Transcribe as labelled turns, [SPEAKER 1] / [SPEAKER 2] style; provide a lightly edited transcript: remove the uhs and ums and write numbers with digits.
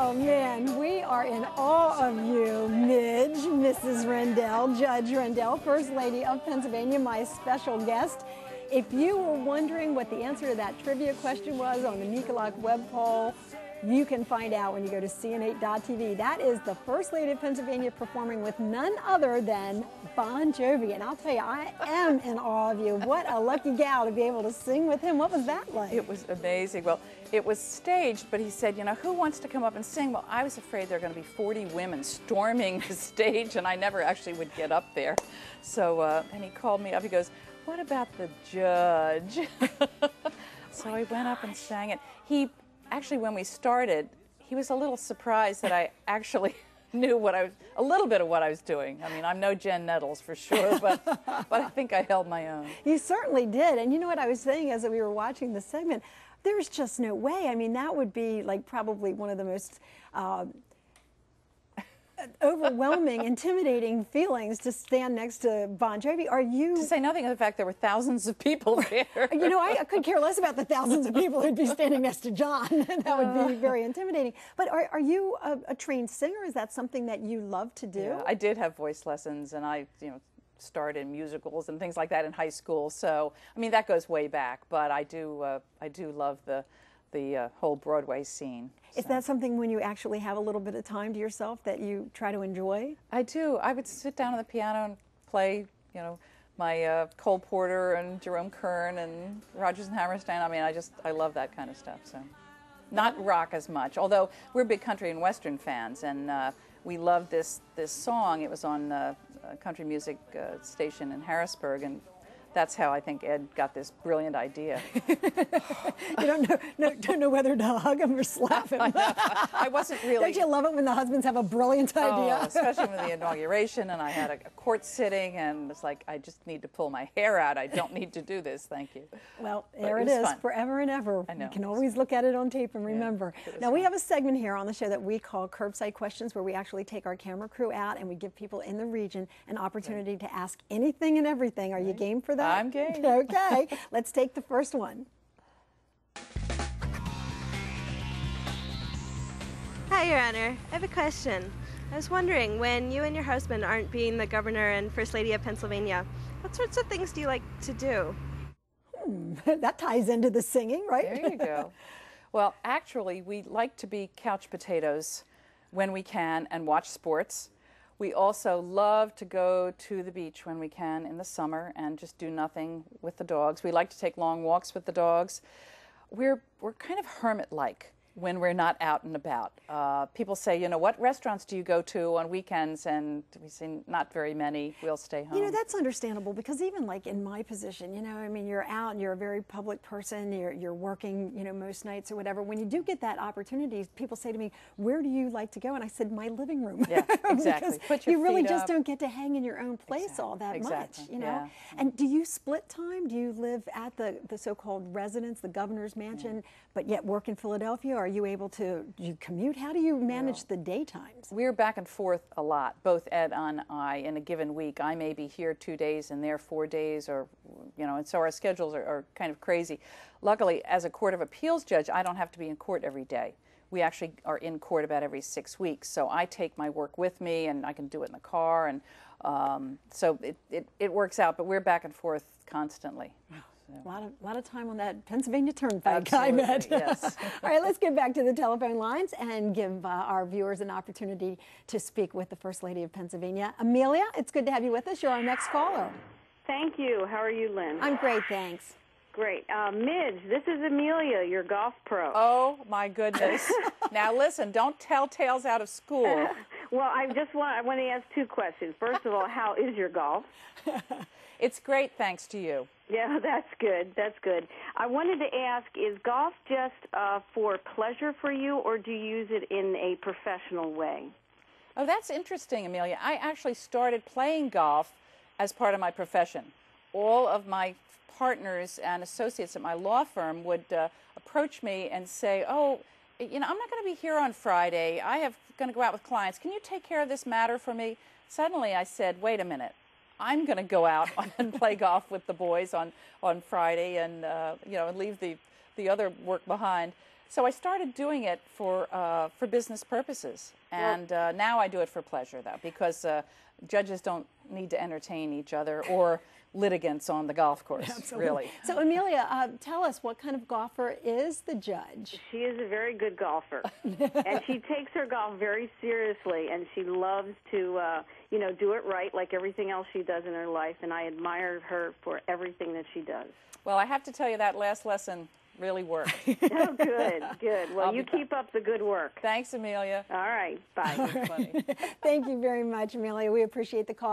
[SPEAKER 1] Oh, man, we are in awe of you, Midge, Mrs. Rendell, Judge Rendell, First Lady of Pennsylvania, my special guest. If you were wondering what the answer to that trivia question was on the Nicolak web poll, you can find out when you go to cn8.tv. That is the First Lady of Pennsylvania performing with none other than Bon Jovi. And I'll tell you, I am in awe of you. What a lucky gal to be able to sing with him. What was that like?
[SPEAKER 2] It was amazing. Well, it was staged, but he said, you know, who wants to come up and sing? Well, I was afraid there were going to be 40 women storming the stage, and I never actually would get up there. So, and he called me up. He goes, what about the judge? So I went up and sang it. Actually, when we started, he was a little surprised that I actually knew a little bit of what I was doing. I mean, I'm no Jen Nettles for sure, but I think I held my own.
[SPEAKER 1] You certainly did. And you know what I was saying as we were watching the segment? There's just no way. I mean, that would be like probably one of the most overwhelming, intimidating feelings to stand next to Bon Jovi. Are you...
[SPEAKER 2] To say nothing of the fact there were thousands of people there.
[SPEAKER 1] You know, I could care less about the thousands of people who'd be standing next to John. That would be very intimidating. But are you a trained singer? Is that something that you love to do?
[SPEAKER 2] Yeah, I did have voice lessons, and I, starred in musicals and things like that in high school. So, I mean, that goes way back. But I do love the whole Broadway scene.
[SPEAKER 1] Is that something when you actually have a little bit of time to yourself that you try to enjoy?
[SPEAKER 2] I do. I would sit down on the piano and play, my Cole Porter and Jerome Kern and Rodgers and Hammerstein. I mean, I love that kind of stuff. So, not rock as much, although we're big country and western fans, and we love this song. It was on a country music station in Harrisburg, and that's how I think Ed got this brilliant idea.
[SPEAKER 1] You don't know whether to hug him or slap him.
[SPEAKER 2] I wasn't really.
[SPEAKER 1] Don't you love it when the husbands have a brilliant idea?
[SPEAKER 2] Oh, especially with the inauguration, and I had a court sitting, and it's like, I just need to pull my hair out. I don't need to do this. Thank you.
[SPEAKER 1] Well, there it is, fun. Forever and ever.
[SPEAKER 2] I know.
[SPEAKER 1] You can always look at it on tape and remember.
[SPEAKER 2] Yeah,
[SPEAKER 1] now, we have a segment here on the show that we call Curbside Questions, where we actually take our camera crew out and we give people in the region an opportunity to ask anything and everything. Are you game for that?
[SPEAKER 2] I'm game.
[SPEAKER 1] Okay, let's take the first one.
[SPEAKER 3] Hi, Your Honor. I have a question. I was wondering, when you and your husband aren't being the governor and First Lady of Pennsylvania, what sorts of things do you like to do?
[SPEAKER 1] That ties into the singing, right?
[SPEAKER 2] There you go. Well, actually, we like to be couch potatoes when we can and watch sports. We also love to go to the beach when we can in the summer and just do nothing with the dogs. We like to take long walks with the dogs. We're kind of hermit-like when we're not out and about. People say, what restaurants do you go to on weekends? And we say not very many. We'll stay home.
[SPEAKER 1] That's understandable, because even like in my position, I mean, you're out and you're a very public person. You're working, most nights or whatever. When you do get that opportunity, people say to me, "Where do you like to go?" And I said, "My living room."
[SPEAKER 2] Yeah, exactly.
[SPEAKER 1] Because you really just don't get to hang in your own place all that much,
[SPEAKER 2] Yeah.
[SPEAKER 1] And do you split time? Do you live at the so-called residence, the governor's mansion, but yet work in Philadelphia? Are you able to commute? How do you manage the daytimes?
[SPEAKER 2] We're back and forth a lot, both Ed and I, in a given week. I may be here 2 days and there 4 days, or, and so our schedules are kind of crazy. Luckily, as a Court of Appeals judge, I don't have to be in court every day. We actually are in court about every 6 weeks, so I take my work with me, and I can do it in the car, and so it works out, but we're back and forth constantly.
[SPEAKER 1] A lot of time on that Pennsylvania Turnpike,
[SPEAKER 2] Absolutely,
[SPEAKER 1] I bet.
[SPEAKER 2] Yes.
[SPEAKER 1] All right, let's get back to the telephone lines and give our viewers an opportunity to speak with the First Lady of Pennsylvania. Amelia, it's good to have you with us. You're our next caller.
[SPEAKER 4] Thank you. How are you, Lynn?
[SPEAKER 1] I'm great, thanks.
[SPEAKER 4] Great. Midge, this is Amelia, your golf pro.
[SPEAKER 2] Oh, my goodness. Now, listen, don't tell tales out of school.
[SPEAKER 4] Well, I want to ask 2 questions. First of all, how is your golf?
[SPEAKER 2] It's great, thanks to you.
[SPEAKER 4] Yeah, that's good. That's good. I wanted to ask, is golf just for pleasure for you, or do you use it in a professional way?
[SPEAKER 2] Oh, that's interesting, Amelia. I actually started playing golf as part of my profession. All of my partners and associates at my law firm would approach me and say, "Oh, I'm not going to be here on Friday. I have going to go out with clients. Can you take care of this matter for me?" Suddenly I said, "Wait a minute. I'm going to go out and play golf with the boys on Friday and and leave the other work behind." So I started doing it for business purposes, and now I do it for pleasure, though, because judges don't need to entertain each other or litigants on the golf course, really.
[SPEAKER 1] So Amelia, tell us, what kind of golfer is the judge?
[SPEAKER 4] She is a very good golfer, and she takes her golf very seriously, and she loves to, do it right like everything else she does in her life, and I admire her for everything that she does.
[SPEAKER 2] Well, I have to tell you that last lesson really worked.
[SPEAKER 4] Oh, good, good. Well, you keep up the good work.
[SPEAKER 2] Thanks, Amelia.
[SPEAKER 4] All right, bye.
[SPEAKER 2] Funny.
[SPEAKER 1] Thank you very much, Amelia. We appreciate the call.